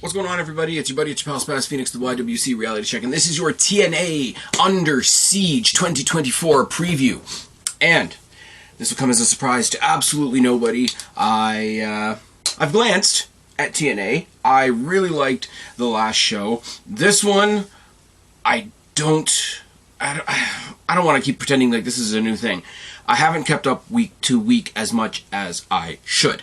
What's going on, everybody? It's your buddy, it's your pal Spaz, Phoenix, the YWC Reality Check, and this is your TNA Under Siege 2024 preview. And this will come as a surprise to absolutely nobody. I've glanced at TNA. I really liked the last show. This one, I don't want to keep pretending like this is a new thing. I haven't kept up week to week as much as I should.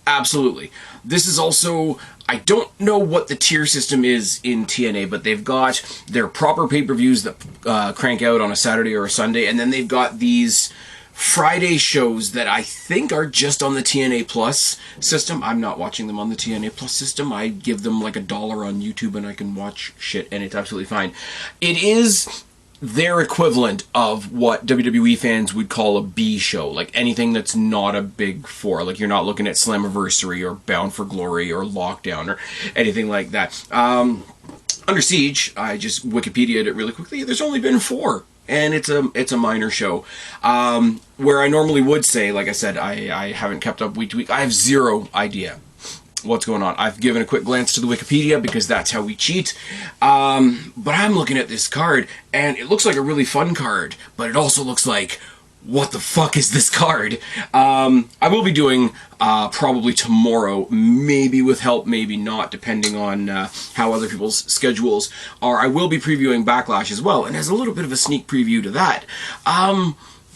Absolutely. This is also, I don't know what the tier system is in TNA, but they've got their proper pay-per-views that crank out on a Saturday or a Sunday, and then they've got these Friday shows that I think are just on the TNA Plus system. I'm not watching them on the TNA Plus system. I give them like $1 on YouTube and I can watch shit, and it's absolutely fine. It is their equivalent of what WWE fans would call a B show, like anything that's not a big four. Like you're not looking at Slammiversary or Bound for Glory or Lockdown or anything like that. Under Siege, I just Wikipedia'd it really quickly. There's only been 4. And it's a minor show. Where I normally would say, like I said, I haven't kept up week to week. I have zero idea what's going on. I've given a quick glance to the Wikipedia because that's how we cheat. But I'm looking at this card, and it looks like a really fun card, but it also looks like, what the fuck is this card? I will be doing probably tomorrow, maybe with help, maybe not, depending on how other people's schedules are. I will be previewing Backlash as well, and as a little bit of a sneak preview to that,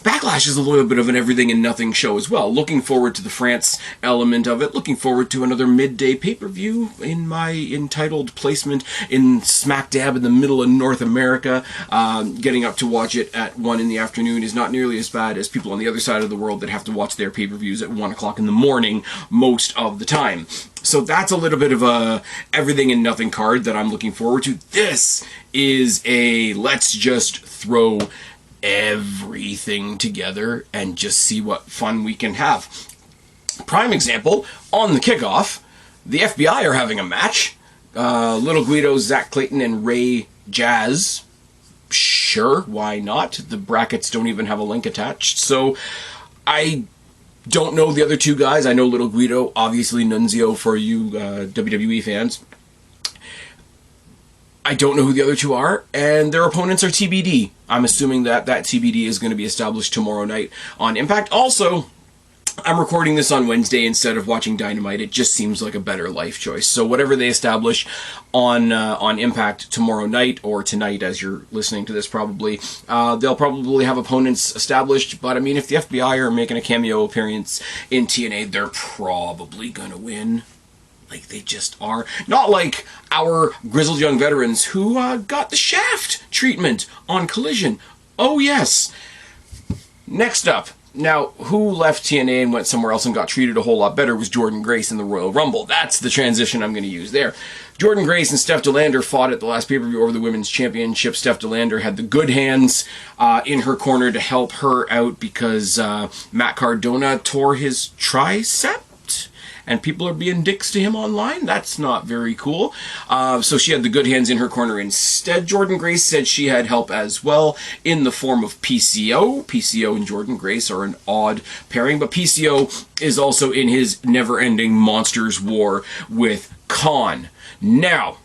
Backlash is a little bit of an everything and nothing show as well. Looking forward to the France element of it. Looking forward to another midday pay-per-view in my entitled placement in smack dab in the middle of North America. Getting up to watch it at 1 in the afternoon is not nearly as bad as people on the other side of the world that have to watch their pay-per-views at 1 o'clock in the morning most of the time. So that's a little bit of a everything and nothing card that I'm looking forward to. This is a let's just throw everything together and just see what fun we can have. Prime example, on the kickoff, the FBI are having a match. Little Guido, Zach Clayton, and Ray Jazz. Sure, why not? The brackets don't even have a link attached. So I don't know the other two guys. I know Little Guido, obviously Nunzio for you WWE fans. I don't know who the other two are, and their opponents are TBD. I'm assuming that TBD is going to be established tomorrow night on Impact. Also, I'm recording this on Wednesday instead of watching Dynamite. It just seems like a better life choice. So whatever they establish on Impact tomorrow night, or tonight as you're listening to this probably, they'll probably have opponents established. But I mean, if the FBI are making a cameo appearance in TNA, they're probably going to win. Like they just are. Not like our grizzled young veterans who got the Shaft treatment on Collision. Oh yes. Next up. Now, who left TNA and went somewhere else and got treated a whole lot better was Jordynne Grace in the Royal Rumble. That's the transition I'm going to use there. Jordynne Grace and Steph De Lander fought at the last pay-per-view over the Women's Championship. Steph De Lander had the good hands in her corner to help her out because Matt Cardona tore his tricep. And people are being dicks to him online. That's not very cool. So she had the good hands in her corner instead. Jordynne Grace said she had help as well in the form of PCO. PCO and Jordynne Grace are an odd pairing, but PCO is also in his never-ending Monsters War with Khan. Now,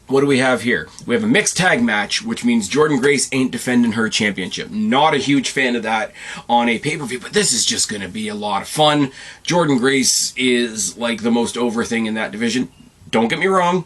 what do we have here? We have a mixed tag match, which means Jordynne Grace ain't defending her championship. Not a huge fan of that on a pay-per-view, but this is just going to be a lot of fun. Jordynne Grace is like the most over thing in that division. Don't get me wrong.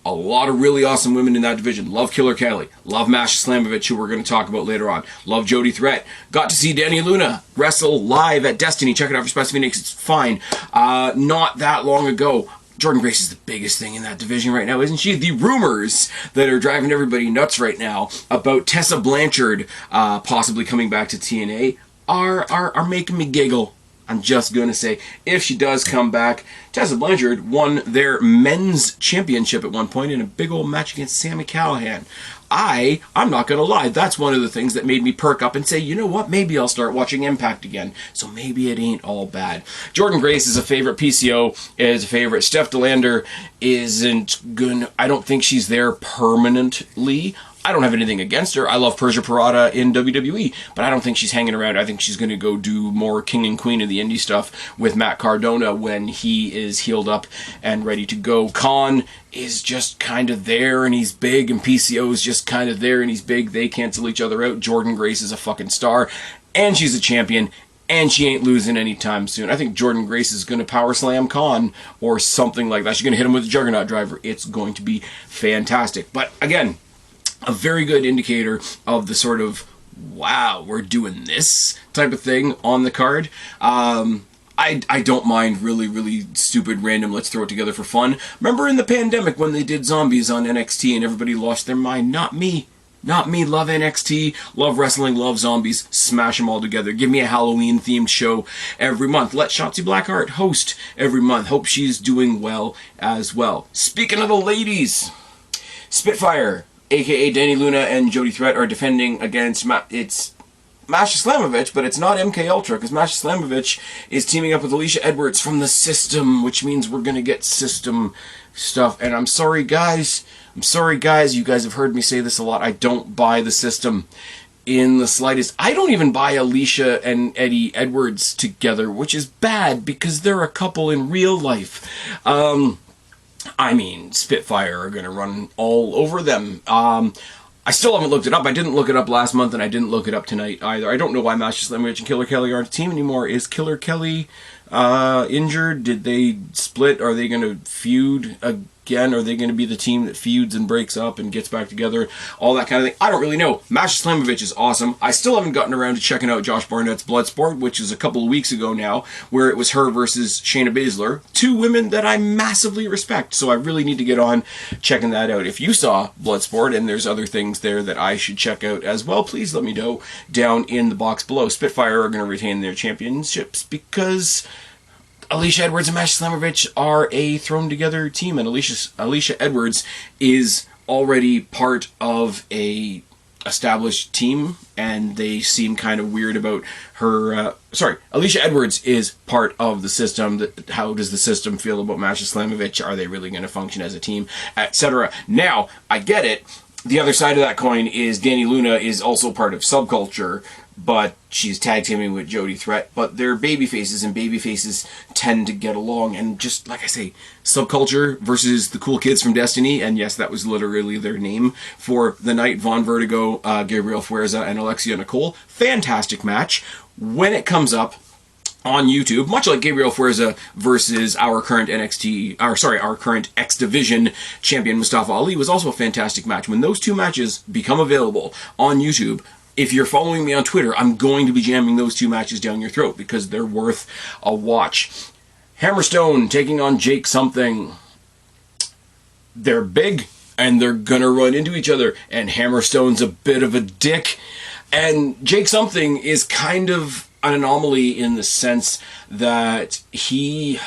A lot of really awesome women in that division. Love Killer Kelly. Love Masha Slamovich, who we're going to talk about later on. Love Jody Threat. Got to see Dani Luna wrestle live at Destiny. Check it out for Spaz Phoenix. It's fine. Not that long ago. Jordynne Grace is the biggest thing in that division right now, isn't she? The rumors that are driving everybody nuts right now about Tessa Blanchard possibly coming back to TNA are making me giggle. I'm just going to say, if she does come back, Tessa Blanchard won their men's championship at one point in a big old match against Sami Callihan. I'm not going to lie, that's one of the things that made me perk up and say, you know what, maybe I'll start watching Impact again. So maybe it ain't all bad. Jordynne Grace is a favorite. PCO is a favorite. Steph De Lander isn't good. I don't think she's there permanently. I don't have anything against her. I love Persia Pirotta in WWE, but I don't think she's hanging around. I think she's going to go do more King and Queen of the Indie stuff with Matt Cardona when he is healed up and ready to go. Khan is just kind of there and he's big, and PCO is just kind of there and he's big. They cancel each other out. Jordynne Grace is a fucking star, and she's a champion, and she ain't losing anytime soon. I think Jordynne Grace is going to power slam Khan or something like that. She's going to hit him with a Juggernaut driver. It's going to be fantastic. But again, a very good indicator of the sort of, wow, we're doing this type of thing on the card. I don't mind really stupid random let's throw it together for fun. Remember in the pandemic when they did zombies on NXT and everybody lost their mind? Not me. Not me. Love NXT, love wrestling, love zombies. Smash them all together. Give me a Halloween-themed show every month. Let Shotzi Blackheart host every month. Hope she's doing well as well. Speaking of the ladies, Spitfire, a.k.a. Danny Luna and Jody Threat, are defending against it's Masha Slamovich, but it's not MK Ultra, because Masha Slamovich is teaming up with Alicia Edwards from the System, which means we're going to get System stuff. And I'm sorry, guys. You guys have heard me say this a lot. I don't buy the System in the slightest. I don't even buy Alicia and Eddie Edwards together, which is bad, because they're a couple in real life. I mean, Spitfire are going to run all over them. I still haven't looked it up. I didn't look it up last month, and I didn't look it up tonight either. I don't know why Masha Slamovich and Killer Kelly aren't a team anymore. Is Killer Kelly injured? Did they split? Are they going to feud again? Are they going to be the team that feuds and breaks up and gets back together? All that kind of thing. I don't really know. Masha Slamovich is awesome. I still haven't gotten around to checking out Josh Barnett's Bloodsport, which is a couple of weeks ago now, where it was her versus Shayna Baszler. Two women that I massively respect, so I really need to get on checking that out. If you saw Bloodsport and there's other things there that I should check out as well, please let me know down in the box below. Spitfire are going to retain their championships because Alicia Edwards and Masha Slamovich are a thrown-together team, and Alicia Edwards is already part of a established team, and they seem kind of weird about her. Alicia Edwards is part of the System. How does the System feel about Masha Slamovich? Are they really going to function as a team, etc.? Now, I get it. The other side of that coin is Danny Luna is also part of Subculture, but she's tag teaming with Jody Threat. But they're babyfaces, and babyfaces tend to get along. And just like I say, Subculture versus the cool kids from Destiny, and yes, that was literally their name for the night. Von Vertigo, Gabriel Fuerza, and Alexia Nicole. Fantastic match. When it comes up on YouTube, much like Gabriel Fuerza versus our current our current X Division champion Mustafa Ali, was also a fantastic match. When those two matches become available on YouTube, if you're following me on Twitter, I'm going to be jamming those two matches down your throat because they're worth a watch. Hammerstone taking on Jake Something. They're big, and they're gonna run into each other, and Hammerstone's a bit of a dick, and Jake Something is kind of an anomaly in the sense that he's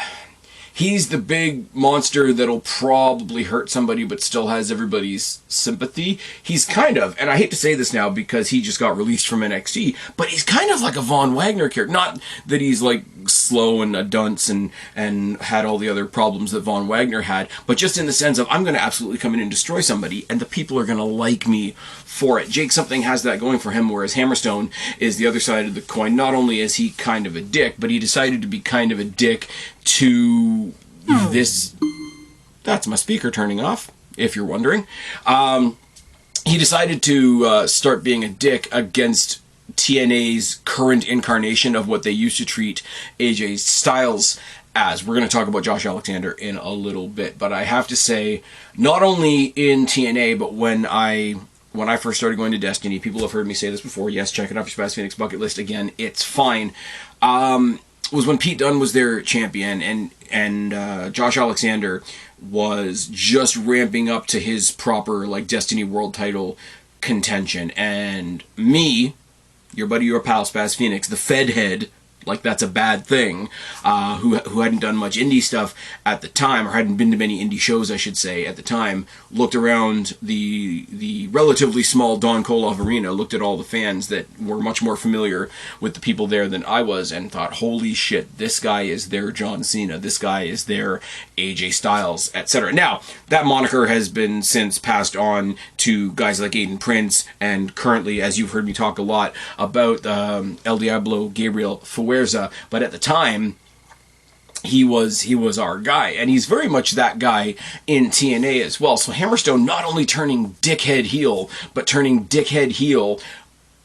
the big monster that'll probably hurt somebody but still has everybody's sympathy. He's kind of, and I hate to say this now because he just got released from NXT, but he's kind of like a Von Wagner character. Not that he's like slow and a dunce and had all the other problems that Von Wagner had, but just in the sense of, I'm going to absolutely come in and destroy somebody, and the people are going to like me for it. Jake Something has that going for him, whereas Hammerstone is the other side of the coin. Not only is he kind of a dick, but he decided to be kind of a dick to this. That's my speaker turning off, if you're wondering. He decided to start being a dick against TNA's current incarnation of what they used to treat AJ Styles as. We're going to talk about Josh Alexander in a little bit, but I have to say, not only in TNA, but when I first started going to Destiny, people have heard me say this before, yes, check it off your Spaz Phoenix bucket list again, it's fine, was when Pete Dunne was their champion, and Josh Alexander was just ramping up to his proper, like, Destiny World title contention, and me, your buddy, your pal, Spaz Phoenix, the Fed head, like that's a bad thing, who hadn't done much indie stuff at the time, or hadn't been to many indie shows, I should say, at the time, looked around the relatively small Don Koloff Arena, looked at all the fans that were much more familiar with the people there than I was, and thought, holy shit, this guy is their John Cena, this guy is their AJ Styles, etc. Now, that moniker has been since passed on to guys like Aiden Prince, and currently, as you've heard me talk a lot about El Diablo Gabriel Fuerza, but at the time, he was our guy, and he's very much that guy in TNA as well. So Hammerstone not only turning dickhead heel, but turning dickhead heel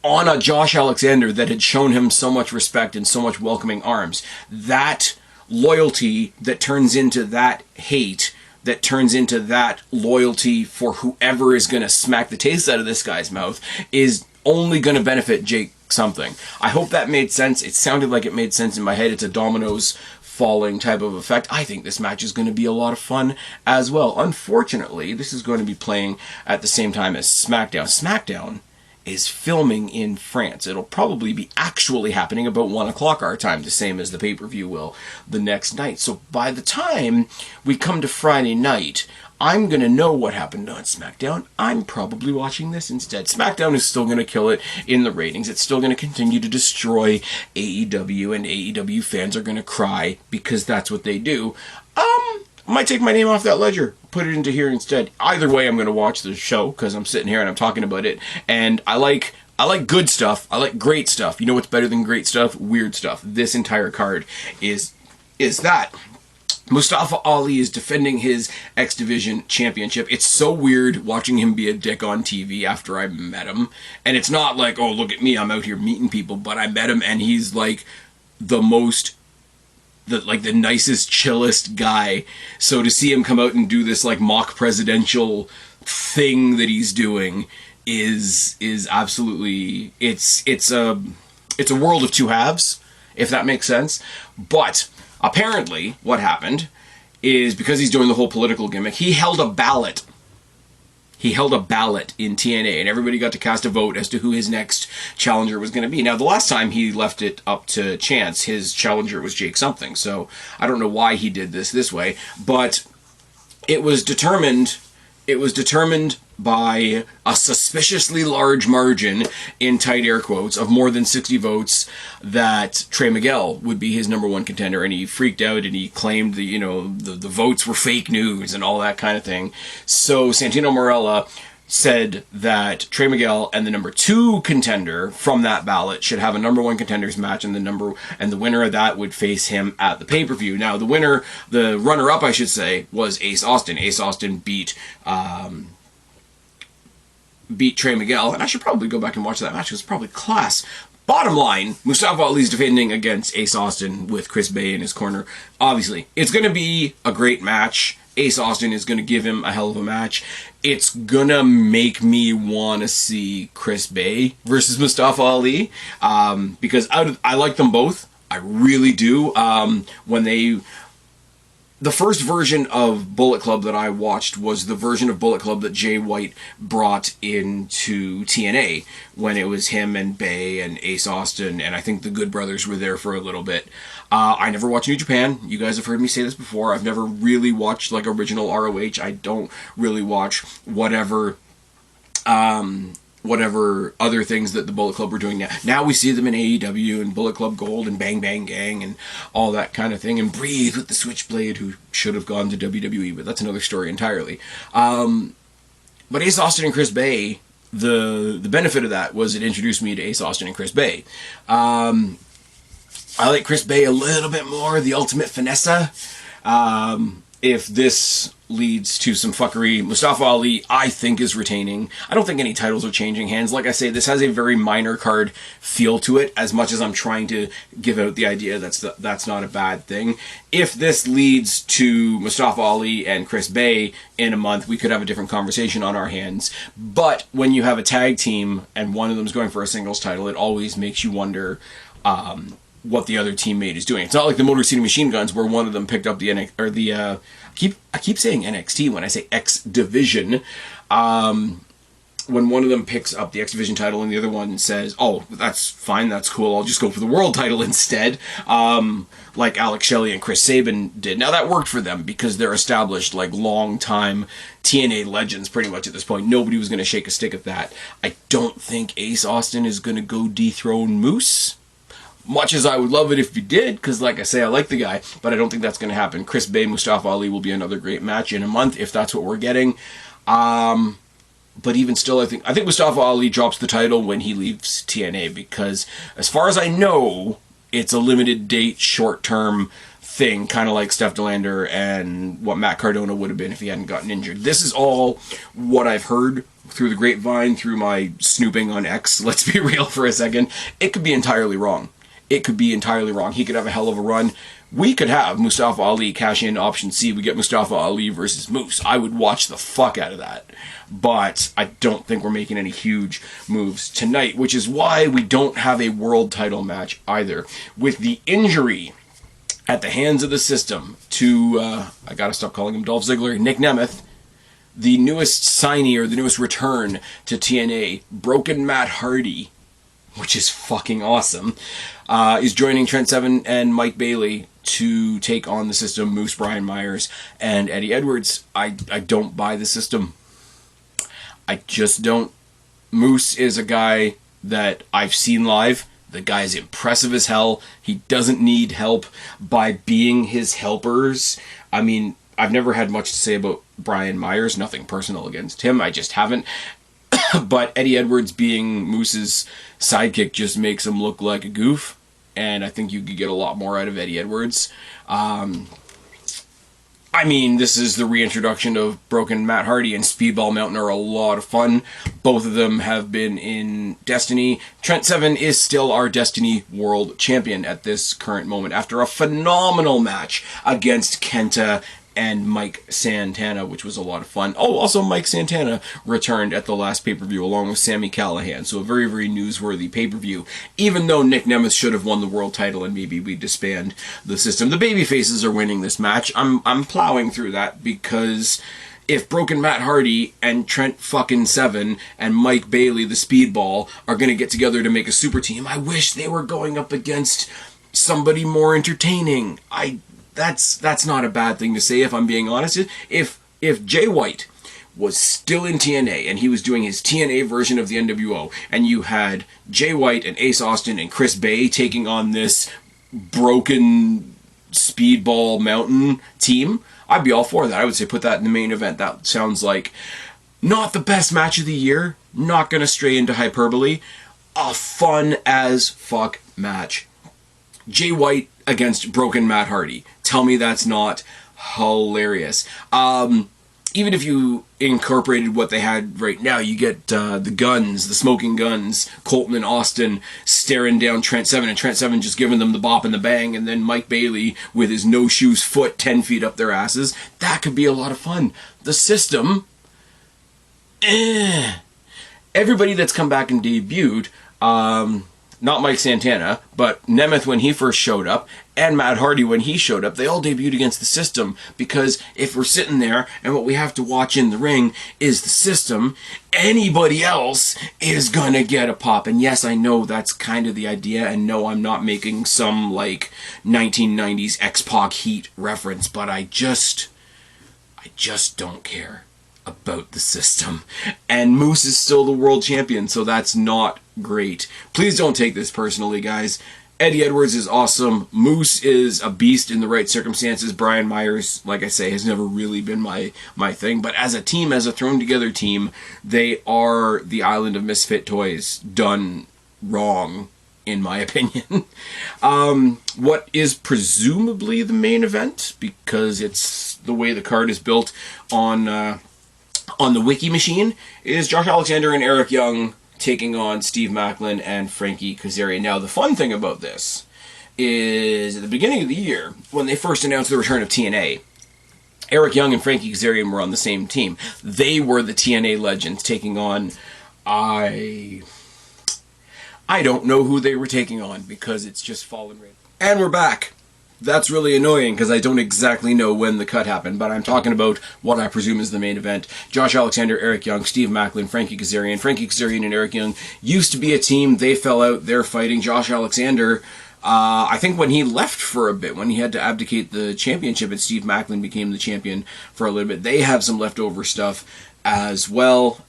on a Josh Alexander that had shown him so much respect and so much welcoming arms. That loyalty that turns into that hate, that turns into that loyalty for whoever is going to smack the taste out of this guy's mouth, is only going to benefit Jake something. I hope that made sense. It sounded like it made sense in my head. It's a dominoes falling type of effect. I think this match is going to be a lot of fun as well. Unfortunately, this is going to be playing at the same time as SmackDown. SmackDown is filming in France. It'll probably be actually happening about 1 o'clock our time, the same as the pay-per-view will the next night. So by the time we come to Friday night, I'm going to know what happened on SmackDown. I'm probably watching this instead. SmackDown is still going to kill it in the ratings. It's still going to continue to destroy AEW, and AEW fans are going to cry because that's what they do. I might take my name off that ledger, put it into here instead. Either way, I'm going to watch the show because I'm sitting here and I'm talking about it. And I like good stuff. I like great stuff. You know what's better than great stuff? Weird stuff. This entire card is that. Mustafa Ali is defending his X Division championship. It's so weird watching him be a dick on TV after I met him. And it's not like, oh, look at me, I'm out here meeting people. But I met him and he's like the nicest, chillest guy. So to see him come out and do this like mock presidential thing that he's doing is absolutely, it's a world of two halves, if that makes sense. But apparently, what happened is, because he's doing the whole political gimmick, he held a ballot. He held a ballot in TNA, and everybody got to cast a vote as to who his next challenger was going to be. Now, the last time he left it up to chance, his challenger was Jake something, so I don't know why he did this way, but it was determined by a suspiciously large margin, in tight air quotes, of more than 60 votes, that Trey Miguel would be his number one contender, and he freaked out and he claimed that, the votes were fake news and all that kind of thing. So Santino Marella said that Trey Miguel and the number 2 contender from that ballot should have a number 1 contenders match, and the winner of that would face him at the pay-per-view. Now, the runner-up, I should say, was Ace Austin. Ace Austin beat Trey Miguel, and I should probably go back and watch that match. It was probably class. Bottom line, Mustafa Ali's defending against Ace Austin with Chris Bay in his corner. Obviously, it's going to be a great match. Ace Austin is going to give him a hell of a match. It's going to make me want to see Chris Bay versus Mustafa Ali, because I like them both. I really do. The first version of Bullet Club that I watched was the version of Bullet Club that Jay White brought into TNA, when it was him and Bay and Ace Austin, and I think the Good Brothers were there for a little bit. I never watched New Japan. You guys have heard me say this before. I've never really watched like original ROH. I don't really watch whatever other things that the Bullet Club were doing now. Now we see them in AEW and Bullet Club Gold and Bang Bang Gang and all that kind of thing, and Breathe with the Switchblade, who should have gone to WWE, but that's another story entirely. But Ace Austin and Chris Bay, the benefit of that was it introduced me to Ace Austin and Chris Bay. I like Chris Bay a little bit more, the ultimate finesse. If this leads to some fuckery, Mustafa Ali, I think, is retaining. I don't think any titles are changing hands. Like I say, this has a very minor card feel to it, as much as I'm trying to give out the idea that's not a bad thing. If this leads to Mustafa Ali and Chris Bay in a month, we could have a different conversation on our hands. But when you have a tag team and one of them's going for a singles title, it always makes you wonder what the other teammate is doing. It's not like the Motor City Machine Guns, where one of them picked up I keep saying NXT when I say X Division. when one of them picks up the X Division title and the other one says, oh, that's fine, that's cool, I'll just go for the world title instead, like Alex Shelley and Chris Sabin did. Now, that worked for them because they're established, like, long-time TNA legends pretty much at this point. Nobody was going to shake a stick at that. I don't think Ace Austin is going to go dethrone Moose. Much as I would love it if he did, because like I say, I like the guy, but I don't think that's going to happen. Chris Bay, Mustafa Ali will be another great match in a month, if that's what we're getting. But even still, I think Mustafa Ali drops the title when he leaves TNA, because as far as I know, it's a limited date, short-term thing, kind of like Steph Delander and what Matt Cardona would have been if he hadn't gotten injured. This is all what I've heard through the grapevine, through my snooping on X. Let's be real for a second. It could be entirely wrong. It could be entirely wrong. He could have a hell of a run. We could have Mustafa Ali cash in option C. We get Mustafa Ali versus Moose. I would watch the fuck out of that. But I don't think we're making any huge moves tonight, which is why we don't have a world title match either. With the injury at the hands of the system to, I gotta stop calling him Dolph Ziggler, Nick Nemeth, the newest signee, or the newest return to TNA, Broken Matt Hardy, which is fucking awesome, is joining Trent Seven and Mike Bailey to take on the system, Moose, Brian Myers, and Eddie Edwards. I don't buy the system. I just don't. Moose is a guy that I've seen live. The guy's impressive as hell. He doesn't need help by being his helpers. I mean, I've never had much to say about Brian Myers. Nothing personal against him. I just haven't. But Eddie Edwards being Moose's sidekick just makes him look like a goof. And I think you could get a lot more out of Eddie Edwards. I mean, this is the reintroduction of Broken Matt Hardy and Speedball Mountain are a lot of fun. Both of them have been in Destiny. Trent Seven is still our Destiny World Champion at this current moment after a phenomenal match against Kenta and Mike Santana, which was a lot of fun. Oh, also Mike Santana returned at the last pay-per-view along with Sami Callihan, so a very, very newsworthy pay-per-view, even though Nick Nemeth should have won the world title and maybe we disband the system. The babyfaces are winning this match. I'm plowing through that because if Broken Matt Hardy and Trent fucking Seven and Mike Bailey, the Speedball, are going to get together to make a super team, I wish they were going up against somebody more entertaining. That's not a bad thing to say, if I'm being honest. If Jay White was still in TNA and he was doing his TNA version of the NWO, and you had Jay White and Ace Austin and Chris Bay taking on this broken Speedball Mountain team, I'd be all for that. I would say put that in the main event. That sounds like not the best match of the year, not going to stray into hyperbole, a fun as fuck match. Jay White against Broken Matt Hardy. Tell me that's not hilarious. Even if you incorporated what they had right now, you get the guns, the smoking guns, Colton and Austin staring down Trent Seven, and Trent Seven just giving them the bop and the bang, and then Mike Bailey with his no-shoes foot 10 feet up their asses. That could be a lot of fun. The system, everybody that's come back and debuted, not Mike Santana, but Nemeth when he first showed up, and Matt Hardy when he showed up, they all debuted against the system, because if we're sitting there and what we have to watch in the ring is the system, anybody else is gonna get a pop. And yes, I know that's kind of the idea, and no, I'm not making some, like, 1990s X-Pac Heat reference, but I just don't care about the system. And Moose is still the world champion, so that's not great. Please don't take this personally, guys. Eddie Edwards is awesome. Moose is a beast in the right circumstances. Brian Myers, like I say, has never really been my thing. But as a team, as a thrown together team, they are the Island of Misfit Toys done wrong, in my opinion. What is presumably the main event, because it's the way the card is built on the wiki machine, is Josh Alexander and Eric Young taking on Steve Macklin and Frankie Kazarian. Now, the fun thing about this is at the beginning of the year, when they first announced the return of TNA, Eric Young and Frankie Kazarian were on the same team. They were the TNA legends taking on... I don't know who they were taking on, because it's just fallen right. And we're back. That's really annoying because I don't exactly know when the cut happened, but I'm talking about what I presume is the main event. Josh Alexander, Eric Young, Steve Macklin, Frankie Kazarian. Frankie Kazarian and Eric Young used to be a team. They fell out. They're fighting. Josh Alexander, I think when he left for a bit, when he had to abdicate the championship and Steve Macklin became the champion for a little bit, they have some leftover stuff as well.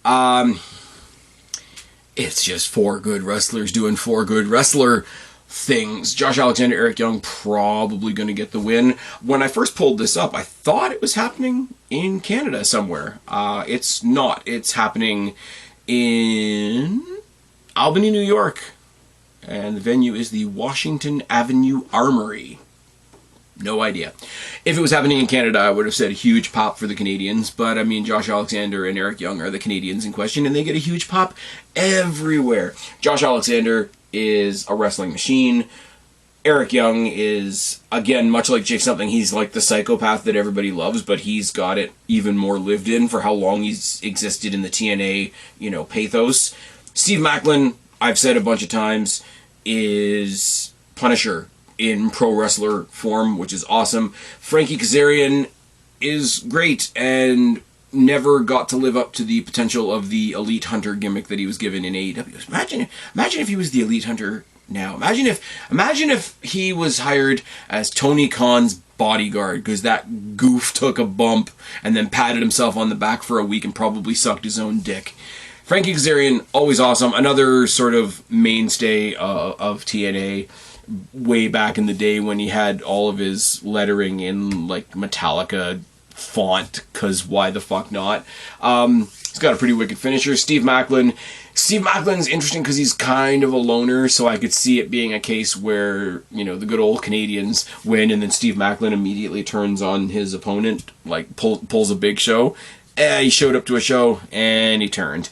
It's just four good wrestlers doing four good wrestler things. Josh Alexander, Eric Young probably going to get the win. When I first pulled this up, I thought it was happening in Canada somewhere. It's not. It's happening in Albany, New York. And the venue is the Washington Avenue Armory. No idea. If it was happening in Canada, I would have said a huge pop for the Canadians. But, I mean, Josh Alexander and Eric Young are the Canadians in question, and they get a huge pop everywhere. Josh Alexander is a wrestling machine. Eric Young is, again, much like Jake Something, he's like the psychopath that everybody loves, but he's got it even more lived in for how long he's existed in the TNA, pathos. Steve Macklin, I've said a bunch of times, is Punisher in pro wrestler form, which is awesome. Frankie Kazarian is great and never got to live up to the potential of the Elite Hunter gimmick that he was given in AEW. Imagine if he was the Elite Hunter now. Imagine if he was hired as Tony Khan's bodyguard because that goof took a bump and then patted himself on the back for a week and probably sucked his own dick. Frankie Kazarian, always awesome. Another sort of mainstay of TNA way back in the day when he had all of his lettering in like Metallica font, because why the fuck not? He's got a pretty wicked finisher. Steve Macklin's interesting because he's kind of a loner, so I could see it being a case where, the good old Canadians win and then Steve Macklin immediately turns on his opponent, like pulls a big show. He showed up to a show and he turned.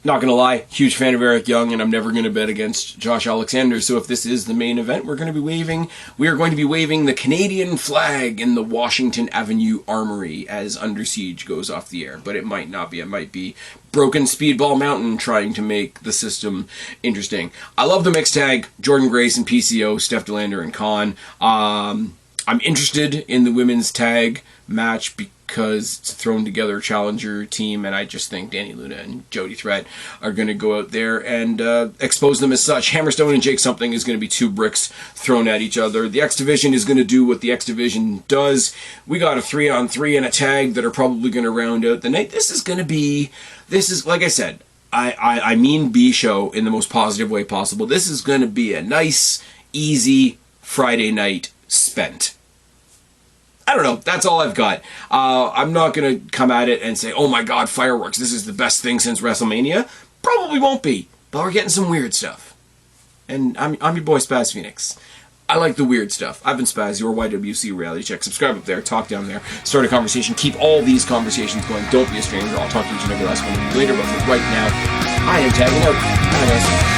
Not gonna lie, huge fan of Eric Young, and I'm never gonna bet against Josh Alexander. So if this is the main event, we are going to be waving the Canadian flag in the Washington Avenue Armory as Under Siege goes off the air. But it might not be. It might be Broken Speedball Mountain trying to make the system interesting. I love the mixed tag: Jordan Grace and PCO, Steph DeLander and Khan. I'm interested in the women's tag match because it's a thrown together challenger team, and I just think Danny Luna and Jody Threat are going to go out there and expose them as such. Hammerstone and Jake Something is going to be two bricks thrown at each other. The X Division is going to do what the X Division does. We got a 3-on-3 and a tag that are probably going to round out the night. This is like I said, I mean B show in the most positive way possible. This is going to be a nice, easy Friday night spent. I don't know. That's all I've got. I'm not going to come at it and say, oh my god, fireworks, this is the best thing since WrestleMania. Probably won't be, but we're getting some weird stuff. And I'm your boy, Spaz Phoenix. I like the weird stuff. I've been Spaz, your YWC Reality Check. Subscribe up there, talk down there, start a conversation, keep all these conversations going. Don't be a stranger. I'll talk to each and every last one of you later, but for right now, I am tagging out. Bye, guys.